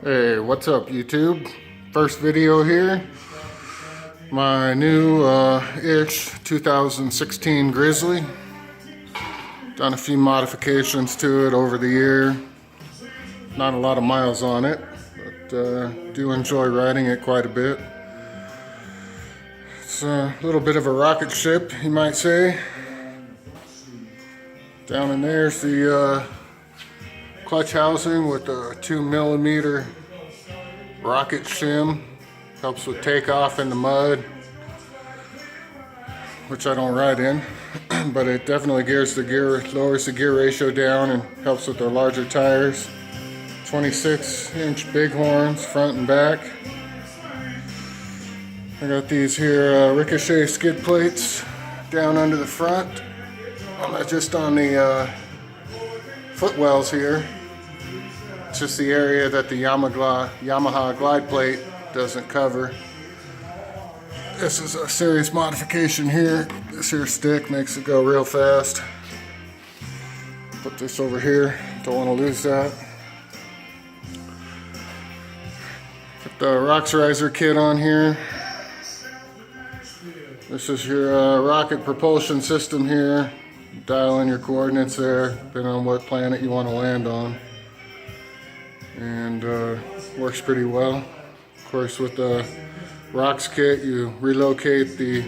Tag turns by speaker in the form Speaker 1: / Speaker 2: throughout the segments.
Speaker 1: Hey, what's up YouTube? First video here. My new ish 2016 Grizzly. Done a few modifications to it over the year. Not a lot of miles on it, but do enjoy riding it quite a bit. It's a little bit of a rocket ship, you might say. Down in there's the clutch housing with a 2mm rocket shim. Helps with takeoff in the mud, which I don't ride in, but it definitely lowers the gear ratio down and helps with the larger tires. 26-inch bighorns front and back. I got these here Ricochet skid plates down under the front. Just on the footwells here. It's just the area that the Yamaha glide plate doesn't cover. This is a serious modification here. This here stick makes it go real fast. Put this over here, don't want to lose that. Put the Roxorizer kit on here. This is your rocket propulsion system here. Dial in your coordinates there, depending on what planet you want to land on. And works pretty well. Of course, with the ROX kit, you relocate the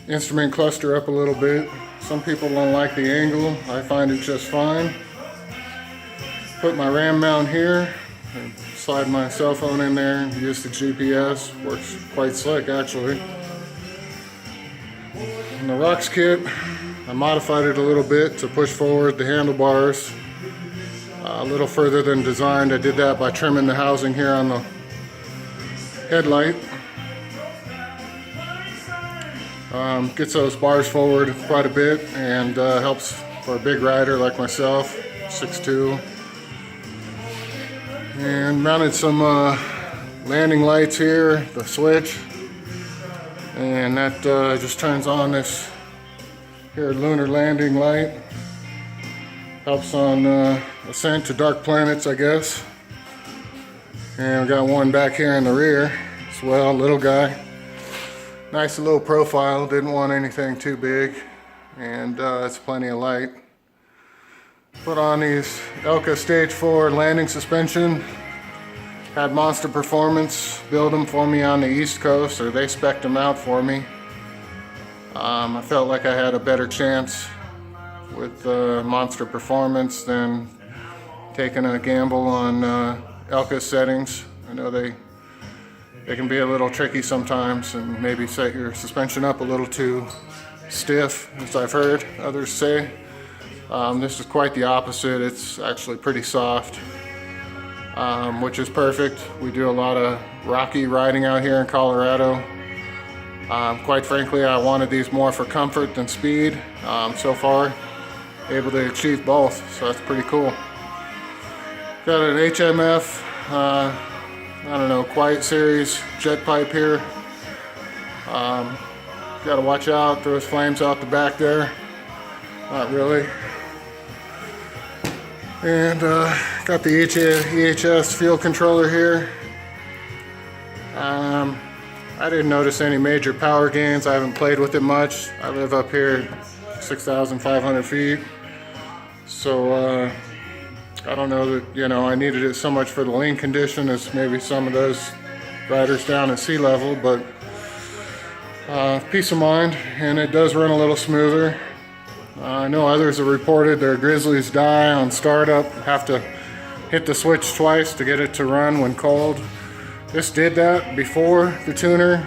Speaker 1: instrument cluster up a little bit. Some people don't like the angle. I find it just fine. Put my RAM mount here, and slide my cell phone in there, and use the GPS. Works quite slick, actually. And the ROX kit, I modified it a little bit to push forward the handlebars a little further than designed. I did that by trimming the housing here on the headlight. Gets those bars forward quite a bit and helps for a big rider like myself, 6'2". And mounted some landing lights here, the switch, and that just turns on this here lunar landing light. Helps on ascent to dark planets, I guess. And we got one back here in the rear as well, little guy. Nice little profile, didn't want anything too big, and it's plenty of light. Put on these Elka Stage 4 landing suspension. Had Monster Performance build them for me on the East Coast, or they spec'd them out for me. I felt like I had a better chance with Monster Performance than taking a gamble on Elka settings. I know they can be a little tricky sometimes and maybe set your suspension up a little too stiff, as I've heard others say. This is quite the opposite. It's actually pretty soft, which is perfect. We do a lot of rocky riding out here in Colorado. Quite frankly, I wanted these more for comfort than speed. So far, able to achieve both, so that's pretty cool. Got an HMF, I don't know, Quiet Series jet pipe here. Got to watch out, throws flames out the back there. Not really. And got the EHS field controller here. I didn't notice any major power gains. I haven't played with it much. I live up here 6,500 feet. So I don't know that, I needed it so much for the lean condition as maybe some of those riders down at sea level, but peace of mind, and it does run a little smoother. I know others have reported their Grizzlies die on startup, have to hit the switch twice to get it to run when cold. This did that before the tuner.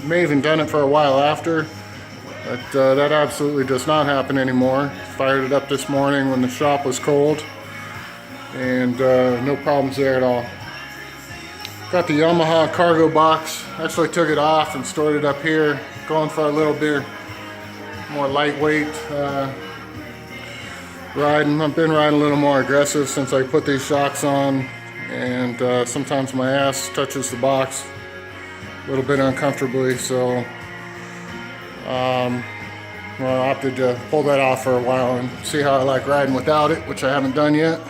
Speaker 1: May even done it for a while after, but that absolutely does not happen anymore. Fired it up this morning when the shop was cold, and no problems there at all. Got the Yamaha cargo box. Actually took it off and stored it up here. Going for a little bit more lightweight riding. I've been riding a little more aggressive since I put these shocks on, and sometimes my ass touches the box a little bit uncomfortably, so well, I opted to pull that off for a while and see how I like riding without it, which I haven't done yet.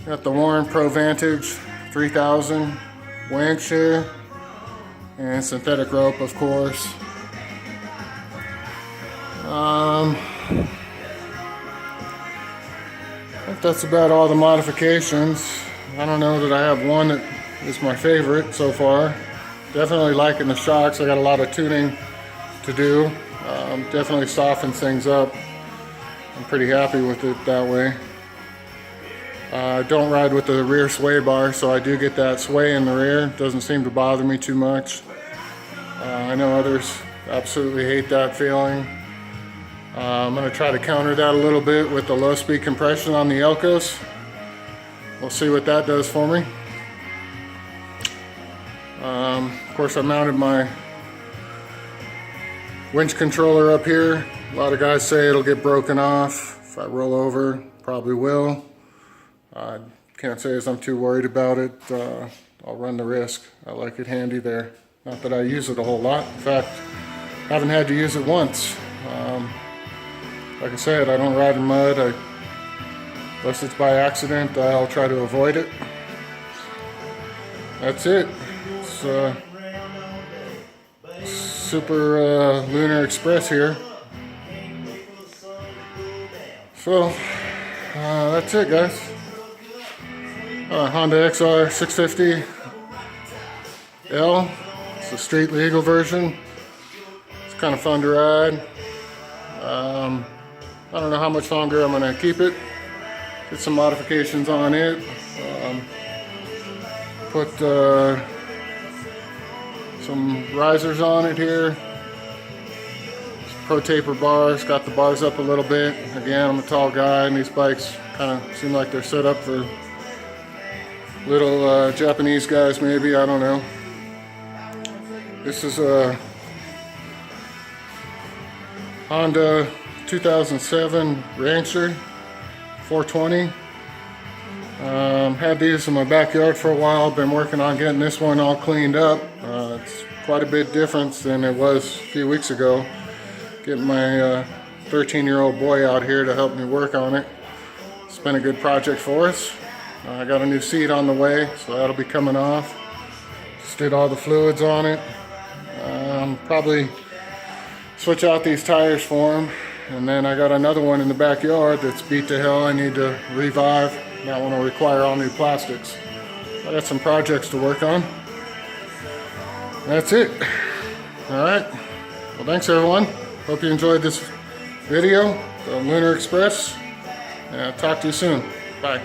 Speaker 1: Got the Warren Pro Vantage 3000 winch here, and synthetic rope, of course. I think that's about all the modifications. I don't know that I have one that is my favorite so far. Definitely liking the shocks. I got a lot of tuning to do. Definitely softens things up. I'm pretty happy with it that way. I don't ride with the rear sway bar, so I do get that sway in the rear. Doesn't seem to bother me too much. I know others absolutely hate that feeling. I'm going to try to counter that a little bit with the low speed compression on the Elcos. We'll see what that does for me. Of course, I mounted my winch controller up here. A lot of guys say it'll get broken off if I roll over. Probably will. I can't say as I'm too worried about it. I'll run the risk. I like it handy there. Not that I use it a whole lot. In fact, I haven't had to use it once. Like I said, I don't ride in mud. Unless it's by accident, I'll try to avoid it. That's it. It's Super Lunar Express here. So, that's it, guys. Honda XR 650L. It's the street legal version. It's kind of fun to ride. I don't know how much longer I'm going to keep it. Get some modifications on it. Put some risers on it here. Pro taper bars. Got the bars up a little bit. Again, I'm a tall guy, and these bikes kind of seem like they're set up for little Japanese guys, maybe. I don't know. This is a Honda 2007 Rancher 420. Had these in my backyard for a while. Been working on getting this one all cleaned up. It's quite a bit different than it was a few weeks ago. Getting my 13-year-old boy out here to help me work on it. It's been a good project for us. I got a new seat on the way, so that'll be coming off. Just did all the fluids on it. Probably switch out these tires for him. And then I got another one in the backyard that's beat to hell. I need to revive. That one will require all new plastics. I got some projects to work on. That's it. Alright. Well, thanks everyone. Hope you enjoyed this video, the Lunar Express. Talk to you soon. Bye.